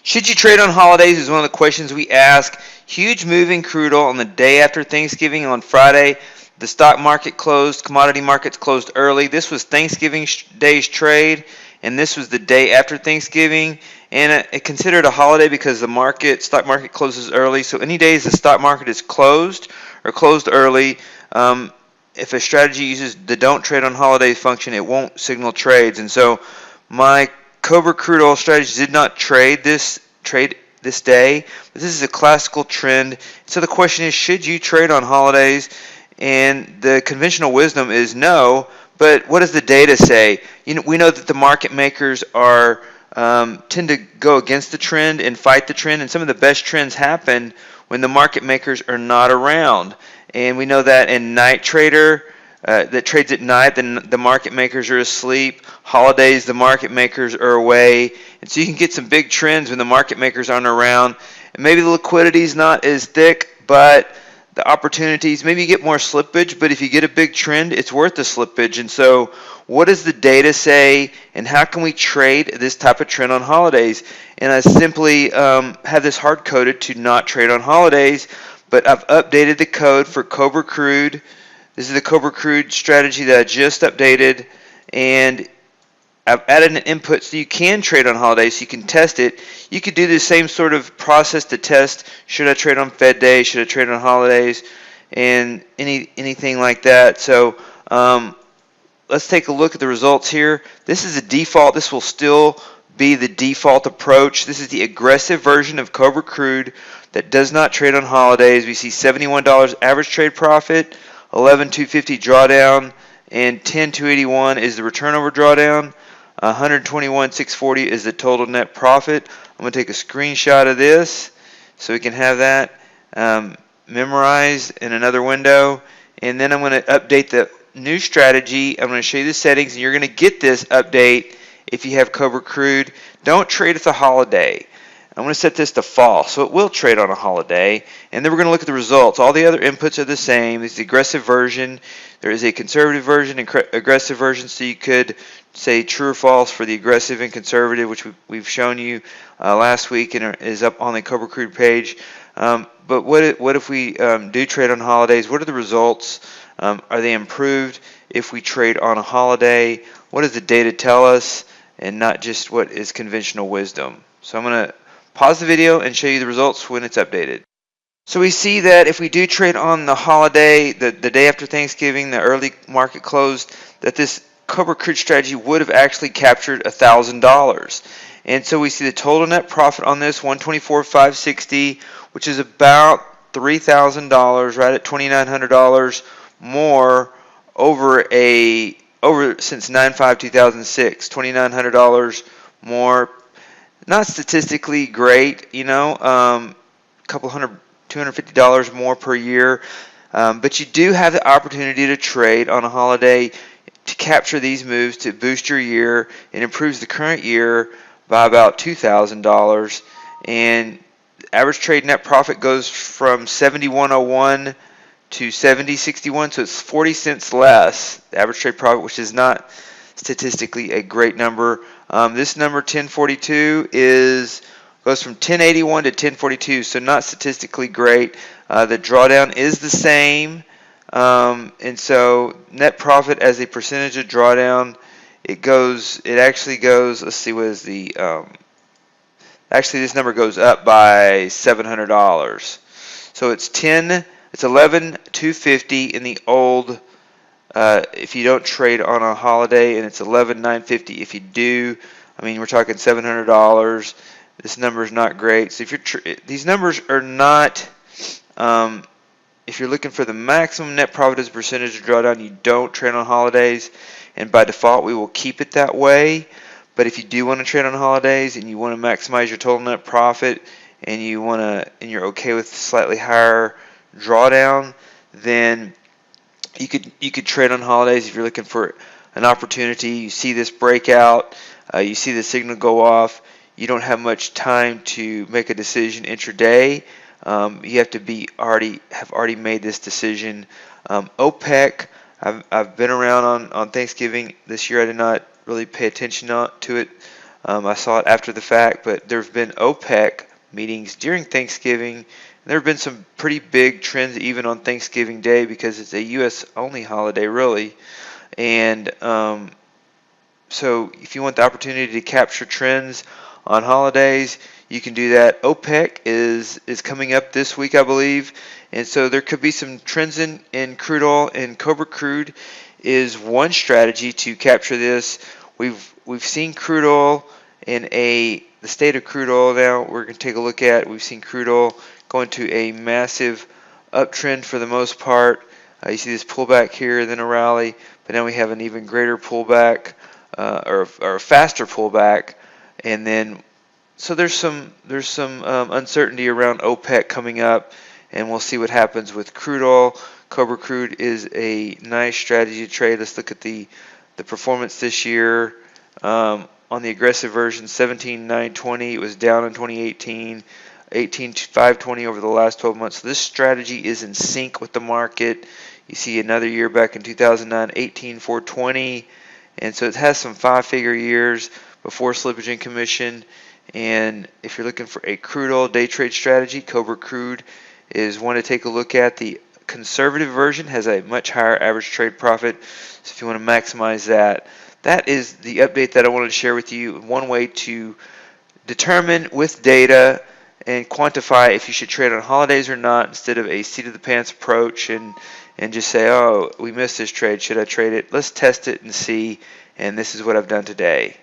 Should you trade on holidays is one of the questions we ask. Huge move in crude oil on the day after Thanksgiving on Friday. The stock market closed, commodity markets closed early. This was Thanksgiving day's trade, and this was the day after Thanksgiving. And it considered a holiday because the stock market closes early. So any days the stock market is closed or closed early, if a strategy uses the don't trade on holidays function, it won't signal trades. And so my Cobra Crude Oil strategy did not trade this day, but this is a classical trend. So the question is, should you trade on holidays? And the conventional wisdom is no, but what does the data say? We know that the market makers tend to go against the trend and fight the trend, and some of the best trends happen when the market makers are not around. And we know that in NightTrader, that trades at night, then the market makers are asleep. Holidays, the market makers are away. And so you can get some big trends when the market makers aren't around. And maybe the liquidity is not as thick, but the opportunities, maybe you get more slippage, but if you get a big trend, it's worth the slippage. And so what does the data say, and how can we trade this type of trend on holidays? And I simply have this hard-coded to not trade on holidays, but I've updated the code for Cobra Crude. This is the Cobra Crude strategy that I just updated, and I've added an input so you can trade on holidays, so you can test it. You could do the same sort of process to test, should I trade on Fed Day, should I trade on holidays, and anything like that. So let's take a look at the results here. This is a default. This will still be the default approach. This is the aggressive version of Cobra Crude that does not trade on holidays. We see $71 average trade profit, 11,250 drawdown, and 10,281 is the return over drawdown. 121,640 is the total net profit. I'm going to take a screenshot of this so we can have that memorized in another window. And then I'm going to update the new strategy. I'm going to show you the settings, and you're going to get this update if you have Cobra Crude. Don't trade at the holiday. I'm going to set this to false, so it will trade on a holiday. And then we're going to look at the results. All the other inputs are the same. This is the aggressive version. There is a conservative version and aggressive version, so you could say true or false for the aggressive and conservative, which we've shown you last week and is up on the Cobra Crude page. But what if we do trade on holidays? What are the results? Are they improved if we trade on a holiday? What does the data tell us, and not just what is conventional wisdom? So I'm going to pause the video and show you the results when it's updated. So we see that if we do trade on the holiday, the day after Thanksgiving, the early market closed, that this Cobra Crude strategy would have actually captured $1,000. And so we see the total net profit on this, $124,560, which is about $3,000, right at $2,900 more since 9/5/2006, $2,900 more. Not statistically great, a couple hundred, $250 more per year, but you do have the opportunity to trade on a holiday to capture these moves to boost your year. It improves the current year by about $2,000, and average trade net profit goes from 71.01 to 70.61, so it's 40 cents less, the average trade profit, which is not statistically a great number. This number 1042 goes from 1081 to 1042, so not statistically great. The drawdown is the same, and so net profit as a percentage of drawdown, it actually goes. Let's see, what is the actually this number goes up by $700. So it's 11,250 in the old. If you don't trade on a holiday, and it's 11,950 if you do. I mean, we're talking $700. This number is not great. So if these numbers are not, if you're looking for the maximum net profit as a percentage of drawdown, you don't trade on holidays, and by default we will keep it that way. But if you do want to trade on holidays and you want to maximize your total net profit, and you're okay with slightly higher drawdown, then you could trade on holidays if you're looking for an opportunity. You see this breakout, you see the signal go off. You don't have much time to make a decision intraday. You have to have already made this decision. OPEC, I've been around on Thanksgiving this year. I did not really pay attention to it I saw it after the fact, but there have been OPEC meetings during Thanksgiving. There have been some pretty big trends even on Thanksgiving Day because it's a U.S. only holiday, really. And so if you want the opportunity to capture trends on holidays, you can do that. OPEC is coming up this week, I believe, and so there could be some trends in crude oil, and Cobra Crude is one strategy to capture this. We've seen crude oil in the state of crude oil now. We're going to take a look at. We've seen crude oil going to a massive uptrend for the most part. You see this pullback here, then a rally, but now we have an even greater pullback, or a faster pullback, and then so there's some uncertainty around OPEC coming up, and we'll see what happens with crude oil. Cobra Crude is a nice strategy to trade. Let's look at the performance this year. On the aggressive version, 17,920. It was down in 2018. 18,520 over the last 12 months. So this strategy is in sync with the market. You see another year back in 2009, 18,420. And so it has some five-figure years before slippage and commission. And if you're looking for a crude oil day trade strategy, Cobra Crude is one to take a look at. The conservative version has a much higher average trade profit. So if you want to maximize that, that is the update that I wanted to share with you. One way to determine with data and quantify if you should trade on holidays or not, instead of a seat of the pants approach and just say, oh, we missed this trade, should I trade it? Let's test it and see, and this is what I've done today.